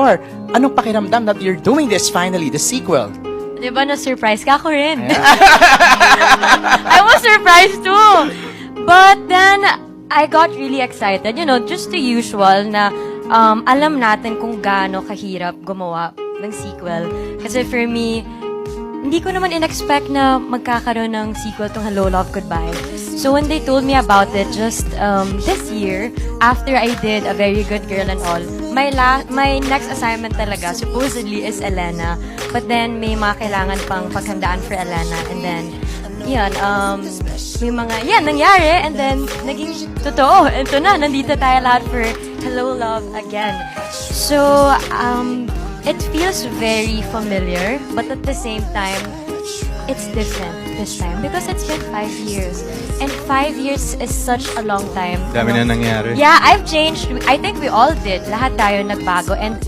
director, anong pakiramdam that you're doing this finally, the sequel? Di ba na-surprise ka? Ako rin. I was surprised too. But then, I got really excited. You know, just the usual na alam natin kung gaano kahirap gumawa ng sequel. Kasi for me, hindi ko naman in-expect na magkakaroon ng sequel tong Hello, Love, Goodbye. So when they told me about it just this year, after I did A Very Good Girl and all, my next assignment talaga supposedly is Elena. But then may mga kailangan pang paghandaan for Elena. And then, yan, may mga, yan, nangyari. And then, naging totoo. Ito na, nandito tayo lahat for Hello, Love again. So, it feels very familiar, but at the same time, it's different this time because it's been 5 years. And 5 years is such a long time. Dami na nangyari. Yeah, I've changed. I think we all did. Lahat tayo nagbago. And